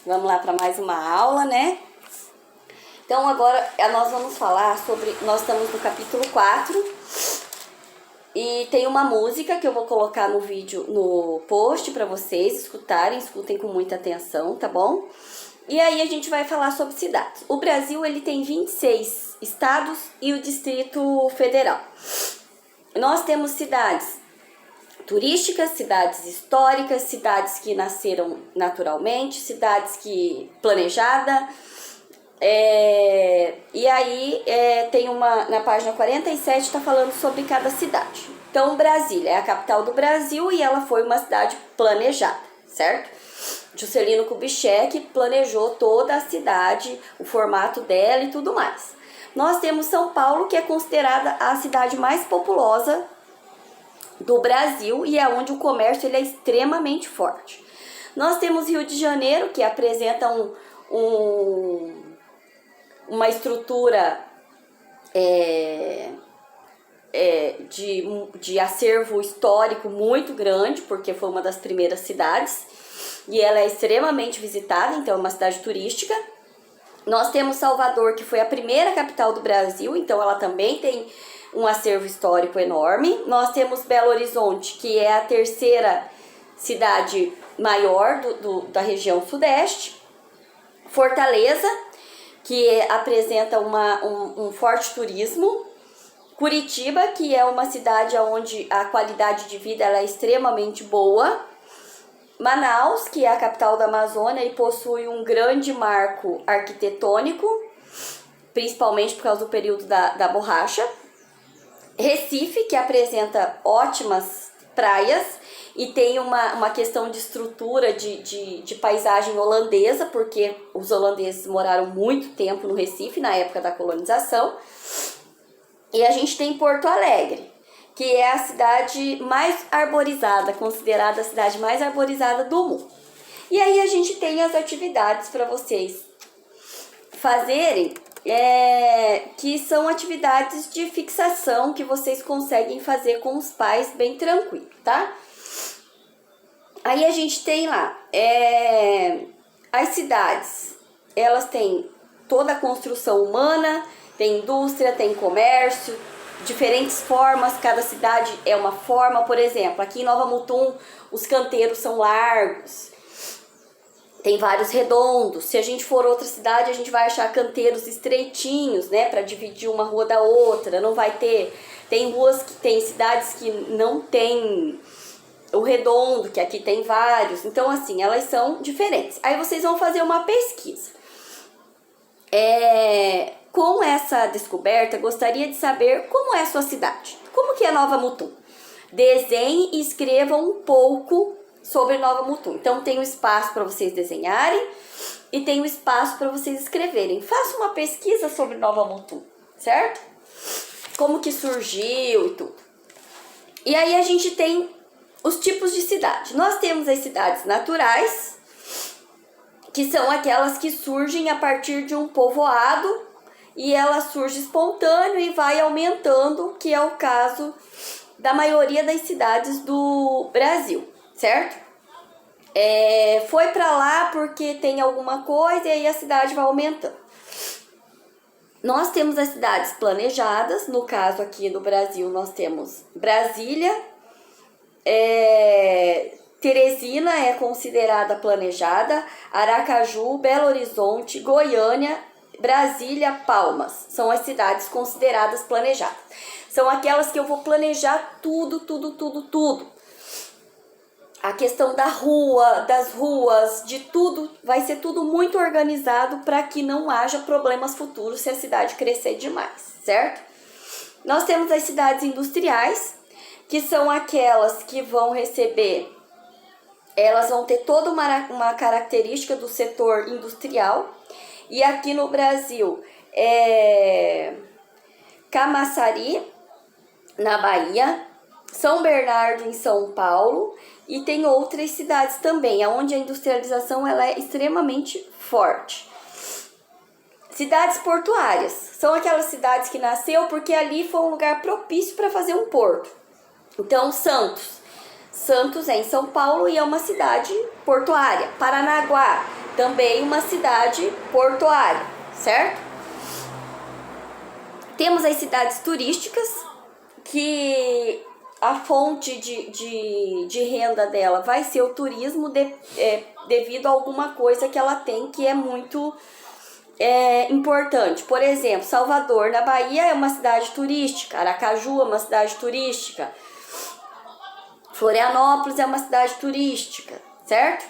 Vamos lá para mais uma aula, né? Então agora nós vamos falar sobre... Nós estamos no capítulo 4 e tem uma música que eu vou colocar no vídeo, no post para vocês escutarem, escutem com muita atenção, tá bom? E aí a gente vai falar sobre cidades. O Brasil, ele tem 26 estados e o Distrito Federal. Nós temos cidades turísticas, cidades históricas, cidades que nasceram naturalmente, cidades que planejada. E aí tem uma, na página 47 está falando sobre cada cidade. Então Brasília é a capital do Brasil e ela foi uma cidade planejada, certo? Juscelino Kubitschek planejou toda a cidade, o formato dela e tudo mais. Nós temos São Paulo, que é considerada a cidade mais populosa do Brasil e é onde o comércio ele é extremamente forte. Nós temos Rio de Janeiro, que apresenta uma estrutura de acervo histórico muito grande, porque foi uma das primeiras cidades e ela é extremamente visitada, então é uma cidade turística. Nós temos Salvador, que foi a primeira capital do Brasil, então ela também tem um acervo histórico enorme. Nós temos Belo Horizonte, que é a terceira cidade maior da região sudeste. Fortaleza, que apresenta um forte turismo. Curitiba, que é uma cidade onde a qualidade de vida ela é extremamente boa. Manaus, que é a capital da Amazônia e possui um grande marco arquitetônico, principalmente por causa do período da borracha. Recife, que apresenta ótimas praias e tem uma questão de estrutura de paisagem holandesa, porque os holandeses moraram muito tempo no Recife, na época da colonização. E a gente tem Porto Alegre, que é a cidade mais arborizada, considerada a cidade mais arborizada do mundo. E aí a gente tem as atividades para vocês fazerem, que são atividades de fixação que vocês conseguem fazer com os pais bem tranquilo, tá? Aí a gente tem lá, as cidades, elas têm toda a construção humana, tem indústria, tem comércio, diferentes formas, cada cidade é uma forma. Por exemplo, aqui em Nova Mutum os canteiros são largos, tem vários redondos. Se a gente for outra cidade, a gente vai achar canteiros estreitinhos, né, para dividir uma rua da outra. Não vai ter, tem ruas que tem cidades que não tem o redondo, que aqui tem vários. Então assim, elas são diferentes. Aí vocês vão fazer uma pesquisa. Com essa descoberta, gostaria de saber como é a sua cidade. Como que é Nova Mutum? Desenhe e escreva um pouco sobre Nova Mutum. Então tem um espaço para vocês desenharem e tem um espaço para vocês escreverem. Faça uma pesquisa sobre Nova Mutum, certo? Como que surgiu e tudo. E aí a gente tem os tipos de cidade. Nós temos as cidades naturais, que são aquelas que surgem a partir de um povoado e ela surge espontâneo e vai aumentando, que é o caso da maioria das cidades do Brasil, certo? Foi para lá porque tem alguma coisa e aí a cidade vai aumentando. Nós temos as cidades planejadas, no caso aqui no Brasil nós temos Brasília, Teresina é considerada planejada, Aracaju, Belo Horizonte, Goiânia, Brasília, Palmas, são as cidades consideradas planejadas. São aquelas que eu vou planejar tudo. A questão da rua, das ruas, de tudo, vai ser tudo muito organizado para que não haja problemas futuros se a cidade crescer demais, certo? Nós temos as cidades industriais, que são aquelas que vão receber, elas vão ter toda uma característica do setor industrial. E aqui no Brasil Camaçari, na Bahia, São Bernardo, em São Paulo, e tem outras cidades também, onde a industrialização ela é extremamente forte. Cidades portuárias, são aquelas cidades que nasceu porque ali foi um lugar propício para fazer um porto. Então, Santos Santos é em São Paulo e é uma cidade portuária. Paranaguá, também uma cidade portuária, certo? Temos as cidades turísticas, que a fonte de renda dela vai ser o turismo devido a alguma coisa que ela tem que é muito importante. Por exemplo, Salvador, na Bahia, é uma cidade turística. Aracaju é uma cidade turística. Florianópolis é uma cidade turística, certo?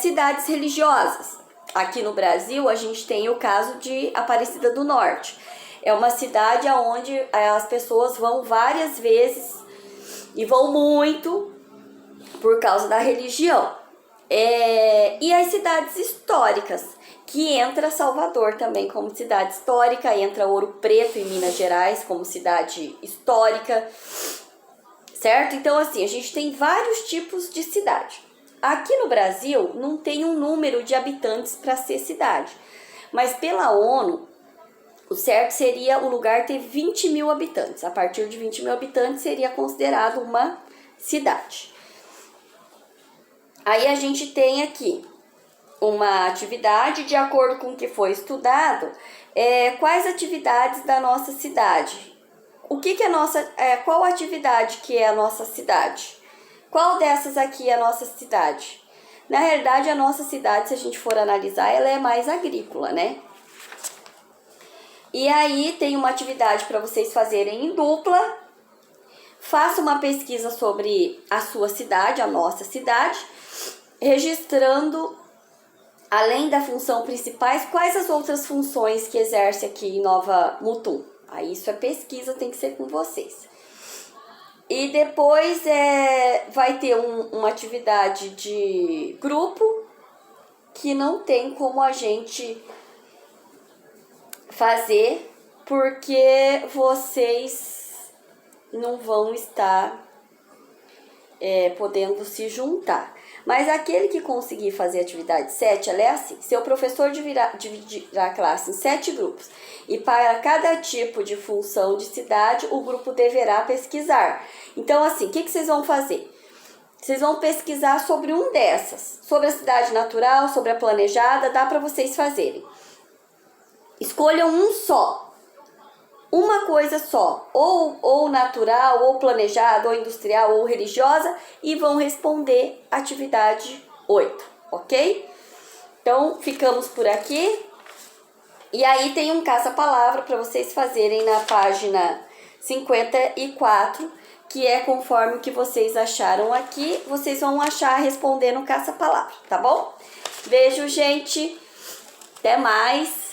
Cidades religiosas. Aqui no Brasil, a gente tem o caso de Aparecida do Norte. É uma cidade onde as pessoas vão várias vezes e vão muito por causa da religião. E as cidades históricas, que entra Salvador também como cidade histórica, entra Ouro Preto em Minas Gerais como cidade histórica, certo? Então, assim, a gente tem vários tipos de cidade. Aqui no Brasil não tem um número de habitantes para ser cidade, mas pela ONU, o certo seria o lugar ter 20 mil habitantes. A partir de 20 mil habitantes seria considerado uma cidade. Aí a gente tem aqui uma atividade, de acordo com o que foi estudado, quais atividades da nossa cidade. O que é nossa, qual atividade que é a nossa cidade? Qual dessas aqui é a nossa cidade? Na realidade, a nossa cidade, se a gente for analisar, ela é mais agrícola, né? E aí tem uma atividade para vocês fazerem em dupla. Faça uma pesquisa sobre a sua cidade, a nossa cidade, registrando, além da função principais, quais as outras funções que exerce aqui em Nova Mutum. Aí isso é pesquisa, tem que ser com vocês. E depois vai ter uma atividade de grupo que não tem como a gente fazer porque vocês não vão estar podendo se juntar. Mas aquele que conseguir fazer atividade 7, ela é assim: seu professor dividirá a classe em 7 grupos e para cada tipo de função de cidade, o grupo deverá pesquisar. Então, assim, o que vocês vão fazer? Vocês vão pesquisar sobre um dessas, sobre a cidade natural, sobre a planejada, dá para vocês fazerem. Escolham um só, uma coisa só, ou natural, ou planejada, ou industrial, ou religiosa, e vão responder atividade 8, ok? Então, ficamos por aqui. E aí tem um caça-palavra para vocês fazerem na página 54, que é conforme o que vocês acharam aqui, vocês vão achar respondendo caça-palavra, tá bom? Beijo, gente! Até mais!